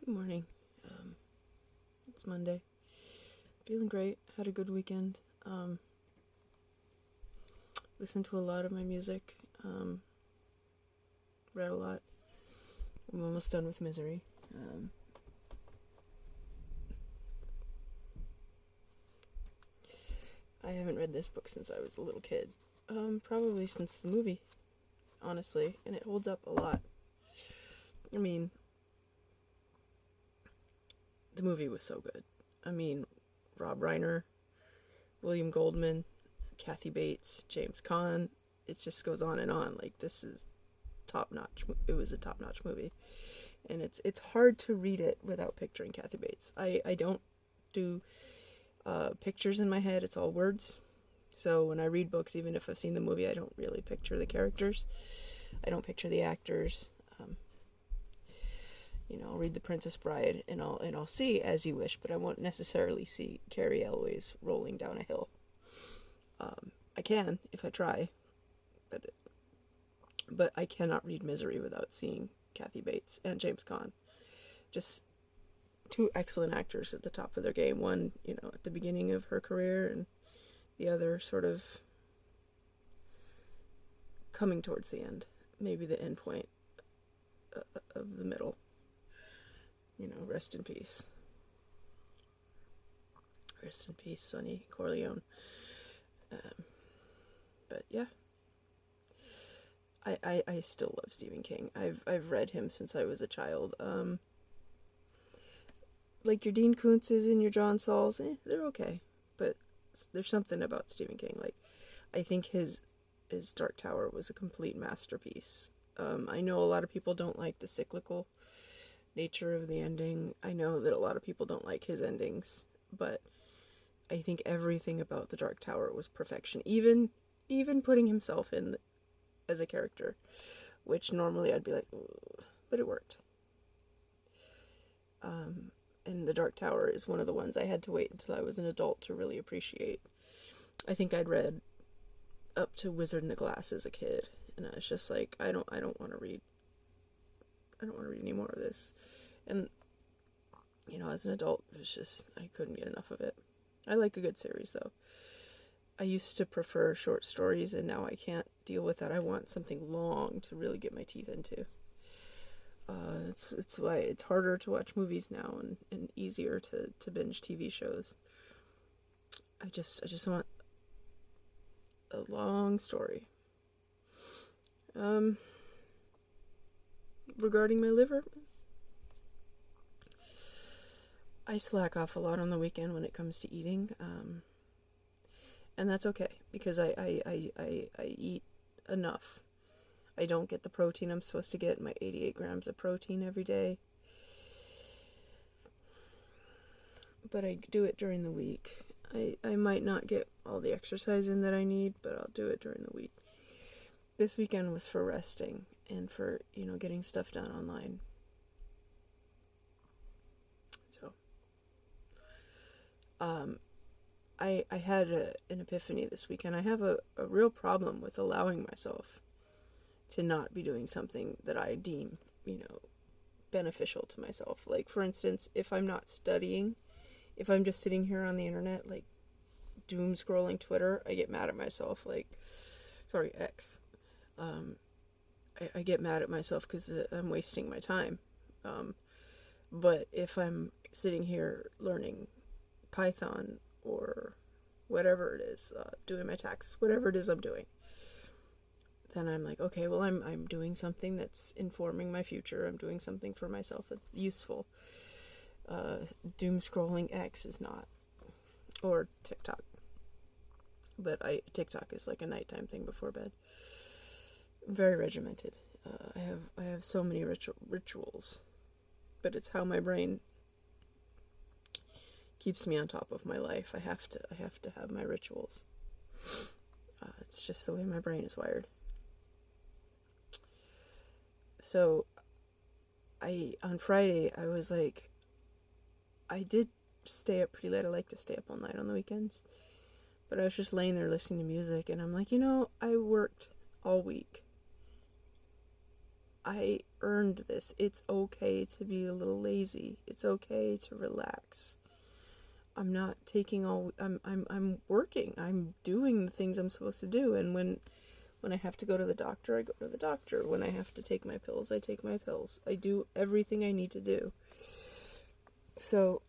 Good morning. It's Monday. Feeling great. Had a good weekend. Listened to a lot of my music. Read a lot. I'm almost done with Misery. I haven't read this book since I was a little kid. Probably since the movie, honestly, and it holds up a lot. I mean, the movie was so good. I mean, Rob Reiner, William Goldman, Kathy Bates, James Caan. It just goes on and on. Like, this is top notch. It was a top notch movie, and it's hard to read it without picturing Kathy Bates. I don't do pictures in my head. It's all words. So when I read books, even if I've seen the movie, I don't really picture the characters. I don't picture the actors. I'll read The Princess Bride and I'll see As You Wish, but I won't necessarily see Carrie Elways rolling down a hill. I can if I try, but I cannot read Misery without seeing Kathy Bates and James Caan. Just two excellent actors at the top of their game. One, at the beginning of her career, and the other sort of coming towards the end, maybe the end point of the middle. Rest in peace. Rest in peace, Sonny Corleone. But yeah, I still love Stephen King. I've read him since I was a child. Like your Dean Koontzes and your John Sauls, they're okay, but there's something about Stephen King. Like, I think his Dark Tower was a complete masterpiece. I know a lot of people don't like the cyclical nature of the ending. I know that a lot of people don't like his endings, but I think everything about the Dark Tower was perfection. Even putting himself in as a character, which normally I'd be like, ugh, but it worked. And the Dark Tower is one of the ones I had to wait until I was an adult to really appreciate. I think I'd read up to Wizard in the Glass as a kid, and I was just like, I don't want to read any more of this. And as an adult, it was just, I couldn't get enough of it. I like a good series though. I used to prefer short stories, and now I can't deal with that. I want something long to really get my teeth into. It's why it's harder to watch movies now, and easier to binge TV shows. I just want a long story. Regarding my liver, I slack off a lot on the weekend when it comes to eating, and that's okay because I eat enough. I don't get the protein I'm supposed to get, my 88 grams of protein every day, but I do it during the week. I might not get all the exercise in that I need, but I'll do it during the week. This weekend was for resting and for, getting stuff done online. So, I had an epiphany this weekend. I have a real problem with allowing myself to not be doing something that I deem, beneficial to myself. Like, for instance, if I'm not studying, if I'm just sitting here on the internet, like, doom scrolling Twitter, I get mad at myself. X. I get mad at myself because I'm wasting my time. But if I'm sitting here learning Python or whatever it is, doing my taxes, whatever it is I'm doing, then I'm like, okay, well, I'm doing something that's informing my future. I'm doing something for myself that's useful. Doom scrolling X is not, or TikTok. But TikTok is like a nighttime thing before bed. I'm very regimented. I have so many rituals, but it's how my brain keeps me on top of my life. I have to have my rituals. It's just the way my brain is wired. So, on Friday, I was like, I did stay up pretty late. I like to stay up all night on the weekends. But I was just laying there listening to music, and I'm like, I worked all week. I earned this. It's okay to be a little lazy. It's okay to relax. I'm not taking all I'm working. I'm doing the things I'm supposed to do, and when I have to go to the doctor, I go to the doctor. When I have to take my pills, I take my pills. I do everything I need to do. So,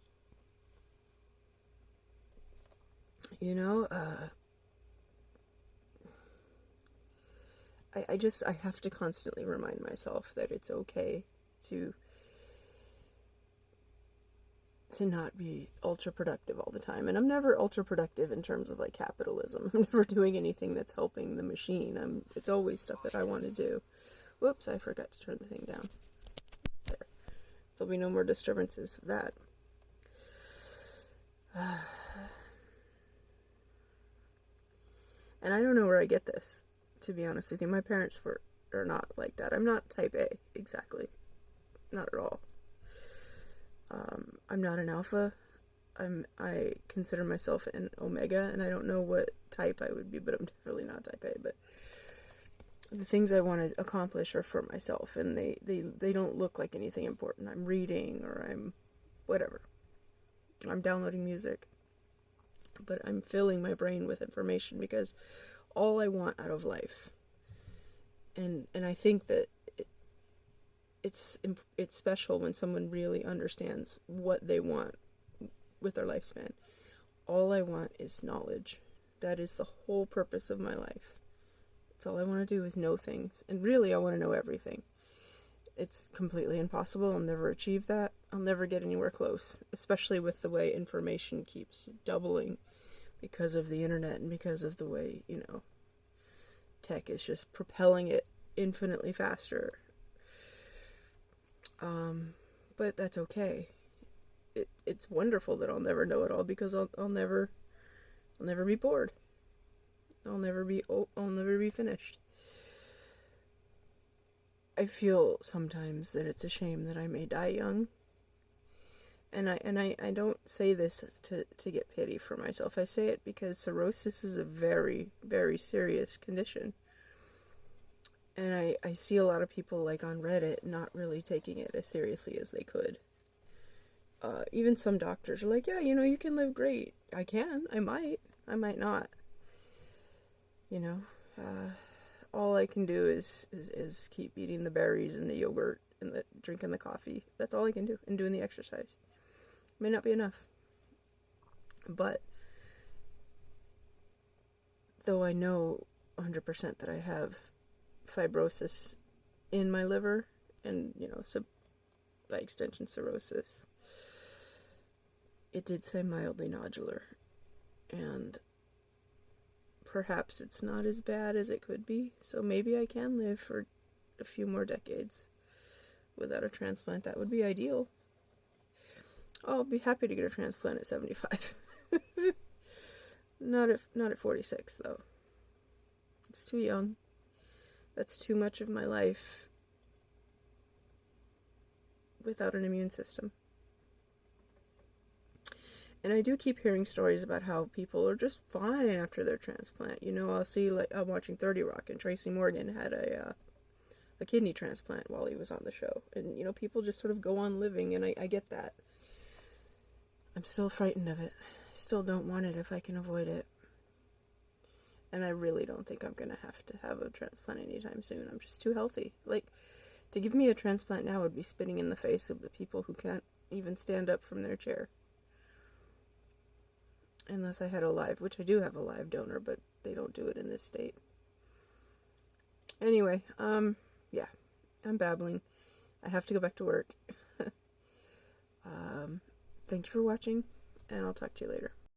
I have to constantly remind myself that it's okay to not be ultra productive all the time. And I'm never ultra productive in terms of like capitalism. I'm never doing anything that's helping the machine. It's always stuff that I want to do. Whoops, I forgot to turn the thing down. There. There'll be no more disturbances of that. And I don't know where I get this, to be honest with you. My parents are not like that. I'm not type A, exactly. Not at all. I'm not an alpha. I consider myself an omega, and I don't know what type I would be, but I'm definitely not type A. But the things I want to accomplish are for myself, and they don't look like anything important. I'm reading, or I'm whatever. I'm downloading music. But I'm filling my brain with information because all I want out of life, and I think that it's special when someone really understands what they want with their lifespan. All I want is knowledge. That is the whole purpose of my life. That's all I want to do is know things. And really, I want to know everything. It's completely impossible. I'll never achieve that. I'll never get anywhere close, especially with the way information keeps doubling because of the internet and because of the way, tech is just propelling it infinitely faster. But that's okay. It's wonderful that I'll never know it all because I'll never be bored. I'll never be finished. I feel sometimes that it's a shame that I may die young. And I don't say this to get pity for myself. I say it because cirrhosis is a very, very serious condition. And I see a lot of people like on Reddit not really taking it as seriously as they could. Even some doctors are like, yeah, you can live great. I can. I might not. All I can do is keep eating the berries and the yogurt and drinking the coffee. That's all I can do. And doing the exercise. May not be enough. But though I know 100% that I have fibrosis in my liver and, by extension cirrhosis, it did say mildly nodular. And perhaps it's not as bad as it could be. So maybe I can live for a few more decades without a transplant. That would be ideal. I'll be happy to get a transplant at 75. Not at 46 though. It's too young. That's too much of my life without an immune system. And I do keep hearing stories about how people are just fine after their transplant. I'll see, like, I'm watching 30 Rock, and Tracy Morgan had a kidney transplant while he was on the show. And, people just sort of go on living, and I get that. I'm still frightened of it. I still don't want it if I can avoid it. And I really don't think I'm going to have a transplant anytime soon. I'm just too healthy. Like, to give me a transplant now would be spitting in the face of the people who can't even stand up from their chair. Unless I had which I do have a live donor, but they don't do it in this state. Anyway, yeah, I'm babbling. I have to go back to work. Thank you for watching, and I'll talk to you later.